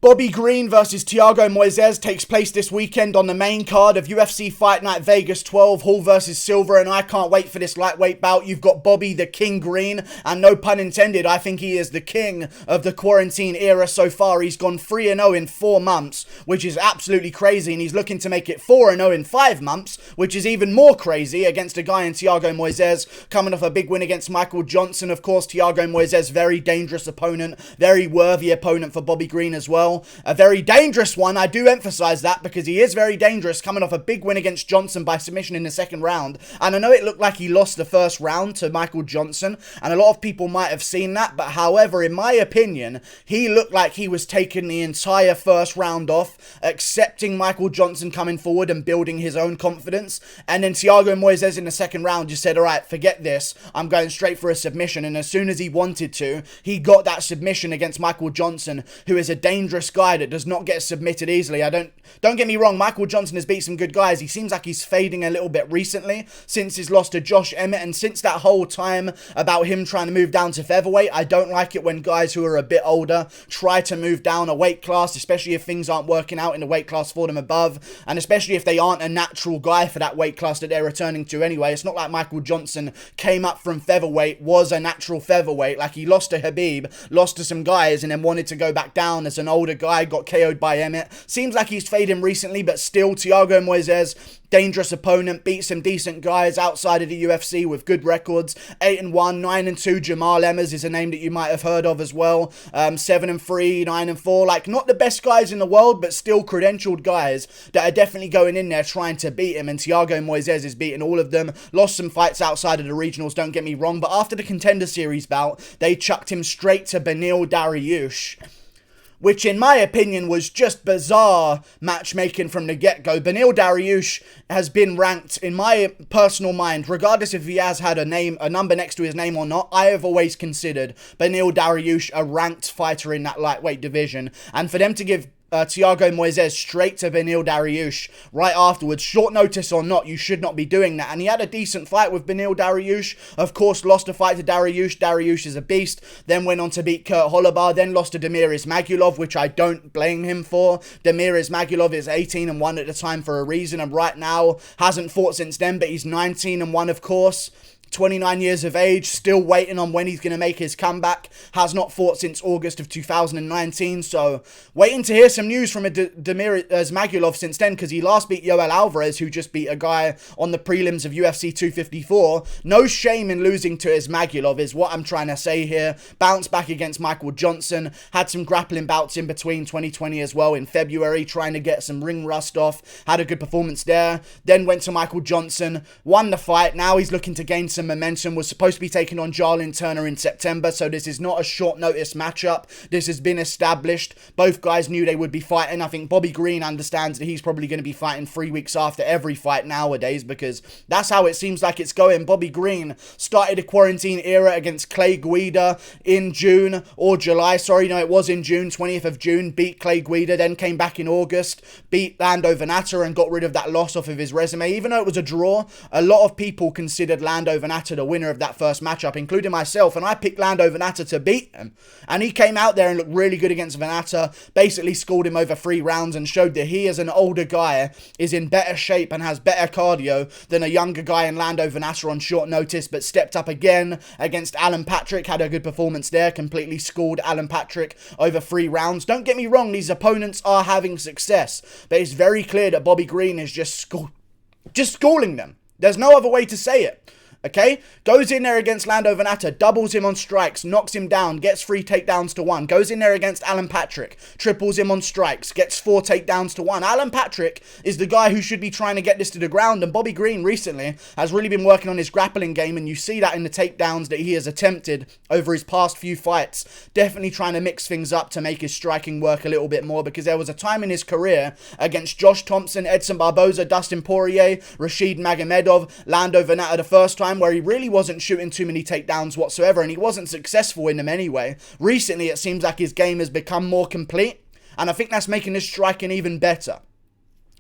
Bobby Green versus Thiago Moises takes place this weekend on the main card of UFC Fight Night Vegas 12, Hall versus Silva, and I can't wait for this lightweight bout. You've got Bobby the King Green, and no pun intended, I think he is the king of the quarantine era so far. He's gone 3-0 in 4 months, which is absolutely crazy, and he's looking to make it 4-0 in 5 months, which is even more crazy against a guy in Thiago Moises, coming off a big win against Michael Johnson. Of course, Thiago Moises, very dangerous opponent, very worthy opponent for Bobby Green as well. A very dangerous one, I do emphasize that, because he is very dangerous, coming off a big win against Johnson by submission in the second round. And I know it looked like he lost the first round to Michael Johnson, and a lot of people might have seen that, but however, in my opinion, he looked like he was taking the entire first round off, accepting Michael Johnson coming forward and building his own confidence. And then Thiago Moises in the second round just said, alright, forget this, I'm going straight for a submission. And as soon as he wanted to, he got that submission against Michael Johnson, who is a dangerous guy that does not get submitted easily. Don't get me wrong, Michael Johnson has beat some good guys. He seems like he's fading a little bit recently since his loss to Josh Emmett, and since that whole time about him trying to move down to featherweight. I don't like it when guys who are a bit older try to move down a weight class, especially if things aren't working out in the weight class for them above, and especially if they aren't a natural guy for that weight class that they're returning to anyway. It's not like Michael Johnson came up from featherweight, was a natural featherweight. Like, he lost to Habib, lost to some guys, and then wanted to go back down as an older guy, got KO'd by Emmett. Seems like he's fading recently, but still, Thiago Moises, dangerous opponent, beat some decent guys outside of the UFC with good records. 8-1, 9-2. Jamal Emmers is a name that you might have heard of as well. 7-3, 9-4. Like, not the best guys in the world, but still credentialed guys that are definitely going in there trying to beat him. And Thiago Moises is beating all of them. Lost some fights outside of the regionals, don't get me wrong, but after the Contender Series bout, they chucked him straight to Beneil Dariush, which in my opinion was just bizarre matchmaking from the get-go. Beneil Dariush has been ranked, in my personal mind, regardless if he has had a number next to his name or not, I have always considered Beneil Dariush a ranked fighter in that lightweight division. And for them to give Thiago Moises straight to Beneil Dariush right afterwards, short notice or not, you should not be doing that. And he had a decent fight with Beneil Dariush. Of course, lost a fight to Dariush. Dariush is a beast. Then went on to beat Kurt Holobar. Then lost to Demiris Magulov, which I don't blame him for. Demiris Magulov is 18-1 at the time for a reason, and right now hasn't fought since then, but he's 19-1, of course. 29 years of age, still waiting on when he's going to make his comeback. Has not fought since August of 2019, so waiting to hear some news from Demiris Magulov since then, because he last beat Yoel Alvarez, who just beat a guy on the prelims of UFC 254. No shame in losing to Magulov is what I'm trying to say here. Bounced back against Michael Johnson, had some grappling bouts in between 2020 as well in February, trying to get some ring rust off, had a good performance there. Then went to Michael Johnson, won the fight. Now he's looking to gain some momentum. Was supposed to be taking on Jarlin Turner in September, so this is not a short notice matchup. This has been established. Both guys knew they would be fighting. I think Bobby Green understands that he's probably going to be fighting 3 weeks after every fight nowadays, because that's how it seems like it's going. Bobby Green started a quarantine era against Clay Guida in June, or July, sorry, no, it was in June, 20th of June, beat Clay Guida, then came back in August, beat Lando Venata and got rid of that loss off of his resume. Even though it was a draw, a lot of people considered Lando Venata the winner of that first matchup, including myself, and I picked Lando Venata to beat him, and he came out there and looked really good against Venata, basically scored him over 3 rounds and showed that he, as an older guy, is in better shape and has better cardio than a younger guy in Lando Venata on short notice, but stepped up again against Alan Patrick, had a good performance there, completely scored Alan Patrick over 3 rounds. Don't get me wrong, these opponents are having success, but it's very clear that Bobby Green is just schooling them. There's no other way to say it. Okay, goes in there against Lando Venata, doubles him on strikes, knocks him down, gets 3 takedowns to 1. Goes in there against Alan Patrick, triples him on strikes, gets 4 takedowns to 1. Alan Patrick is the guy who should be trying to get this to the ground, and Bobby Green recently has really been working on his grappling game, and you see that in the takedowns that he has attempted over his past few fights. Definitely trying to mix things up to make his striking work a little bit more, because there was a time in his career against Josh Thompson, Edson Barboza, Dustin Poirier, Rashid Magomedov, Lando Venata the first time, where he really wasn't shooting too many takedowns whatsoever, and he wasn't successful in them anyway. Recently, it seems like his game has become more complete, and I think that's making his striking even better.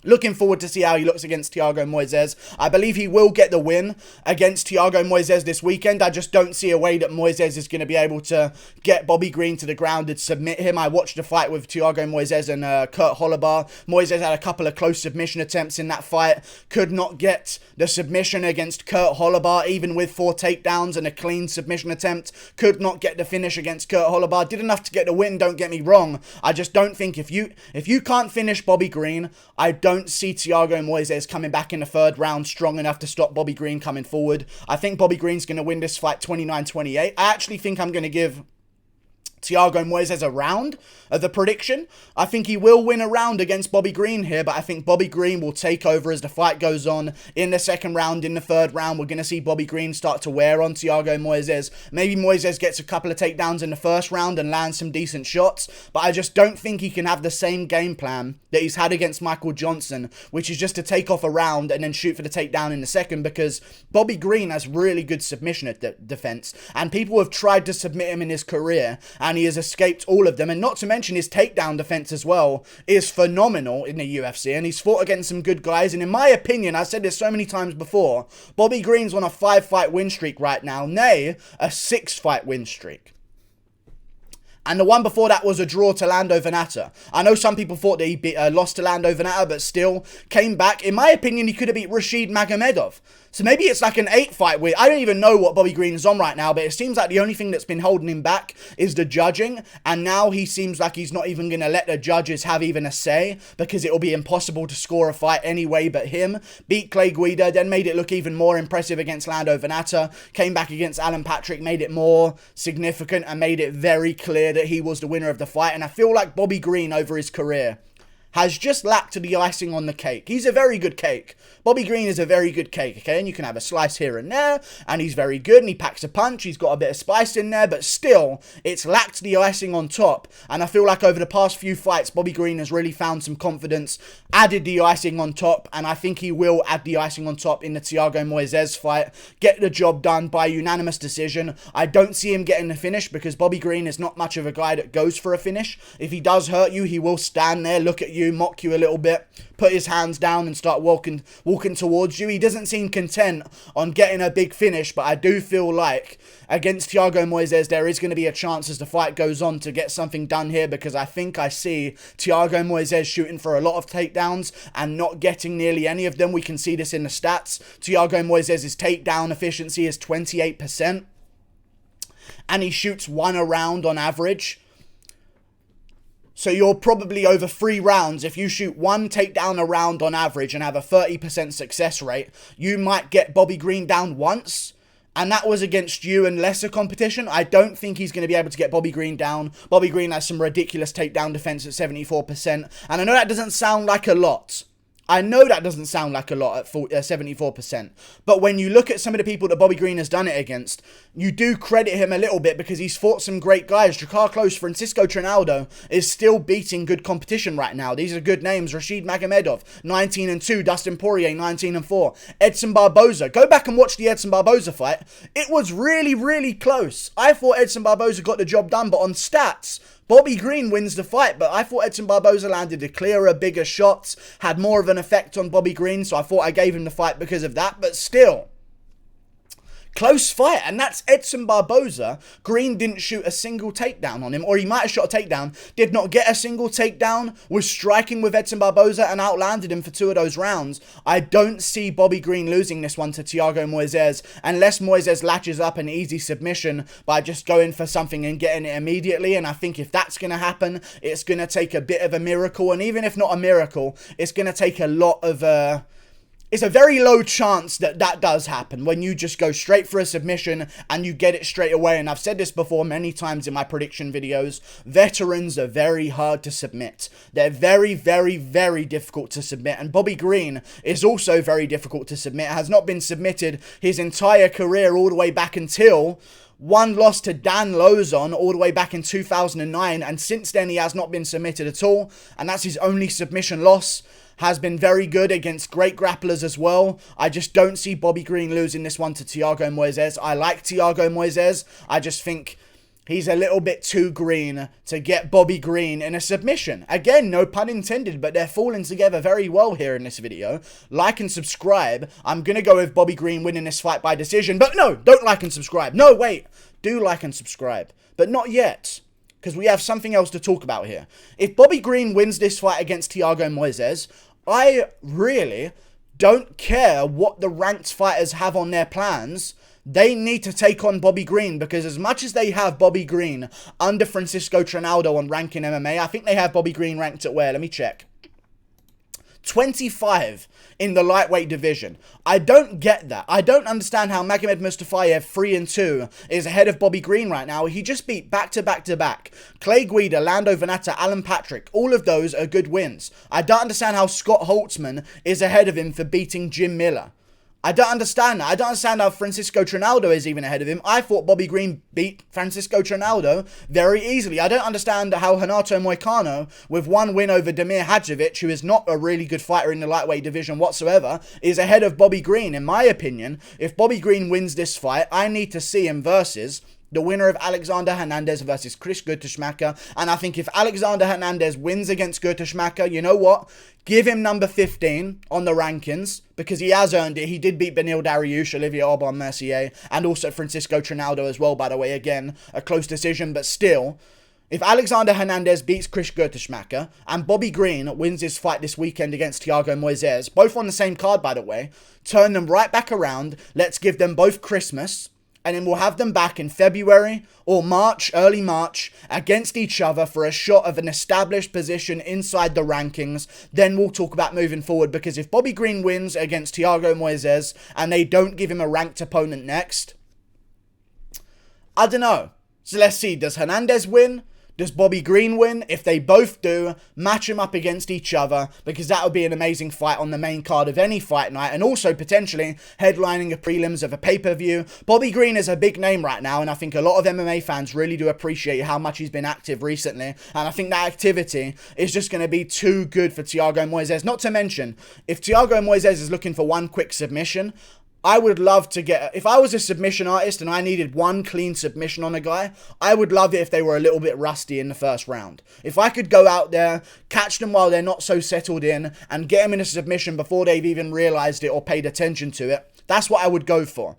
Looking forward to see how he looks against Thiago Moises. I believe he will get the win against Thiago Moises this weekend. I just don't see a way that Moises is going to be able to get Bobby Green to the ground and submit him. I watched a fight with Thiago Moises and Kurt Hollabar. Moises had a couple of close submission attempts in that fight. Could not get the submission against Kurt Hollabar, even with 4 takedowns and a clean submission attempt. Could not get the finish against Kurt Hollabar. Did enough to get the win, don't get me wrong. I just don't think if you can't finish Bobby Green, I don't see Thiago Moises coming back in the 3rd round strong enough to stop Bobby Green coming forward. I think Bobby Green's going to win this fight 29-28. I actually think I'm going to give Thiago Moises a round of the prediction. I think he will win a round against Bobby Green here, but I think Bobby Green will take over as the fight goes on. In the 2nd round, in the 3rd round, we're going to see Bobby Green start to wear on Thiago Moises. Maybe Moises gets a couple of takedowns in the 1st round and lands some decent shots, but I just don't think he can have the same game plan that he's had against Michael Johnson, which is just to take off a round and then shoot for the takedown in the 2nd, because Bobby Green has really good submission defense, and people have tried to submit him in his career, and he has escaped all of them. And not to mention his takedown defense as well is phenomenal in the UFC, and he's fought against some good guys. And in my opinion, I've said this so many times before, Bobby Green's on a 5-fight win streak right now, nay, a 6-fight win streak. And the one before that was a draw to Lando Venata. I know some people thought that he lost to Lando Venata, but still came back. In my opinion, he could have beat Rashid Magomedov. So maybe it's like an 8-fight win. I don't even know what Bobby Green is on right now, but it seems like the only thing that's been holding him back is the judging. And now he seems like he's not even going to let the judges have even a say, because it will be impossible to score a fight anyway but him. Beat Clay Guida, then made it look even more impressive against Lando Venata. Came back against Alan Patrick, made it more significant and made it very clear that he was the winner of the fight. And I feel like Bobby Green over his career has just lacked the icing on the cake. He's a very good cake. Bobby Green is a very good cake, okay? And you can have a slice here and there, and he's very good, and he packs a punch. He's got a bit of spice in there, but still, it's lacked the icing on top. And I feel like over the past few fights, Bobby Green has really found some confidence, added the icing on top, and I think he will add the icing on top in the Thiago Moises fight, get the job done by unanimous decision. I don't see him getting the finish, because Bobby Green is not much of a guy that goes for a finish. If he does hurt you, he will stand there, look at you, mock you a little bit, put his hands down and start walking towards you. He doesn't seem content on getting a big finish, but I do feel like against Thiago Moises there is going to be a chance as the fight goes on to get something done here, because I think I see Thiago Moises shooting for a lot of takedowns and not getting nearly any of them. We can see this in the stats. Thiago Moises' takedown efficiency is 28%, and he shoots 1 a round on average. So you're probably over 3 rounds. If you shoot 1 takedown a round on average and have a 30% success rate, you might get Bobby Green down once. And that was against you and lesser competition. I don't think he's going to be able to get Bobby Green down. Bobby Green has some ridiculous takedown defense at 74%. And I know that doesn't sound like a lot. I know that doesn't sound like a lot at 74%, but when you look at some of the people that Bobby Green has done it against, you do credit him a little bit, because he's fought some great guys. Jakar Close, Francisco Trinaldo is still beating good competition right now. These are good names. Rashid Magomedov, 19-2. Dustin Poirier, 19-4. Edson Barboza. Go back and watch the Edson Barboza fight. It was really, really close. I thought Edson Barboza got the job done, but on stats, Bobby Green wins the fight. But I thought Edson Barboza landed a clearer, bigger shots, had more of an effect on Bobby Green, so I thought I gave him the fight because of that. But still, close fight, and that's Edson Barboza. Green didn't shoot a single takedown on him, or he might have shot a takedown, did not get a single takedown, was striking with Edson Barboza and outlanded him for 2 of those rounds. I don't see Bobby Green losing this one to Thiago Moises, unless Moises latches up an easy submission by just going for something and getting it immediately. And I think if that's going to happen, it's going to take a bit of a miracle, and even if not a miracle, it's going to take a lot of it's a very low chance that that does happen when you just go straight for a submission and you get it straight away. And I've said this before many times in my prediction videos, veterans are very hard to submit. They're very, very, very difficult to submit. And Bobby Green is also very difficult to submit. Has not been submitted his entire career all the way back until one loss to Dan Lozon all the way back in 2009. And since then, he has not been submitted at all. And that's his only submission loss. Has been very good against great grapplers as well. I just don't see Bobby Green losing this one to Thiago Moises. I like Thiago Moises. I just think he's a little bit too green to get Bobby Green in a submission. Again, no pun intended, but they're falling together very well here in this video. Like and subscribe. I'm going to go with Bobby Green winning this fight by decision. But no, don't like and subscribe. No, wait. Do like and subscribe. But not yet, because we have something else to talk about here. If Bobby Green wins this fight against Thiago Moises, I really don't care what the ranked fighters have on their plans. They need to take on Bobby Green, because as much as they have Bobby Green under Francisco Trinaldo on ranking MMA, I think they have Bobby Green ranked at where? Let me check. 25 in the lightweight division. I don't get that. I don't understand how Magomed Mustafayev 3-2 is ahead of Bobby Green right now. He just beat back-to-back-to-back Clay Guida, Lando Venata, Alan Patrick. All of those are good wins. I don't understand how Scott Holtzman is ahead of him for beating Jim Miller. I don't understand that. I don't understand how Francisco Trinaldo is even ahead of him. I thought Bobby Green beat Francisco Trinaldo very easily. I don't understand how Renato Moicano, with one win over Damir Hadzovic, who is not a really good fighter in the lightweight division whatsoever, is ahead of Bobby Green. In my opinion, if Bobby Green wins this fight, I need to see him versus the winner of Alexander Hernandez versus Chris Guttschmacher. And I think if Alexander Hernandez wins against Guttschmacher, you know what? Give him number 15 on the rankings, because he has earned it. He did beat Benil Dariush, Olivier Aubin-Mercier, and also Francisco Trinaldo as well, by the way. Again, a close decision, but still, if Alexander Hernandez beats Chris Guttschmacher and Bobby Green wins his fight this weekend against Thiago Moises, both on the same card, by the way, turn them right back around. Let's give them both Christmas, and then we'll have them back in February or March, early March, against each other for a shot of an established position inside the rankings. Then we'll talk about moving forward, because if Bobby Green wins against Thiago Moises and they don't give him a ranked opponent next, I don't know. So let's see, does Hernandez win? Does Bobby Green win? If they both do, match them up against each other, because that would be an amazing fight on the main card of any fight night, and also potentially headlining a prelims of a pay-per-view. Bobby Green is a big name right now, and I think a lot of MMA fans really do appreciate how much he's been active recently, and I think that activity is just going to be too good for Thiago Moises. Not to mention, if Thiago Moises is looking for one quick submission, I would love to get, if I was a submission artist and I needed one clean submission on a guy, I would love it if they were a little bit rusty in the first round. If I could go out there, catch them while they're not so settled in, and get them in a submission before they've even realized it or paid attention to it, that's what I would go for.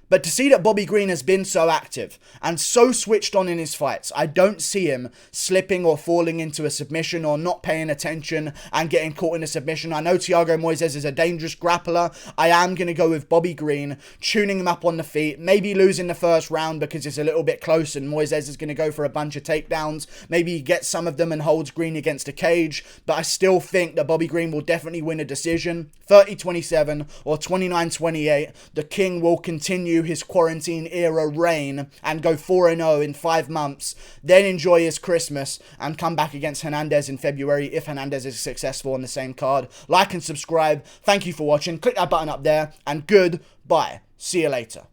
But to see that Bobby Green has been so active and so switched on in his fights, I don't see him slipping or falling into a submission or not paying attention and getting caught in a submission. I know Thiago Moises is a dangerous grappler. I am going to go with Bobby Green, tuning him up on the feet, maybe losing the first round because it's a little bit close and Moises is going to go for a bunch of takedowns. Maybe he gets some of them and holds Green against a cage, but I still think that Bobby Green will definitely win a decision. 30-27 or 29-28. The King will continue his quarantine era reign and go 4-0 in 5 months, then enjoy his Christmas and come back against Hernandez in February if Hernandez is successful on the same card. Like and subscribe. Thank you for watching. Click that button up there and goodbye. See you later.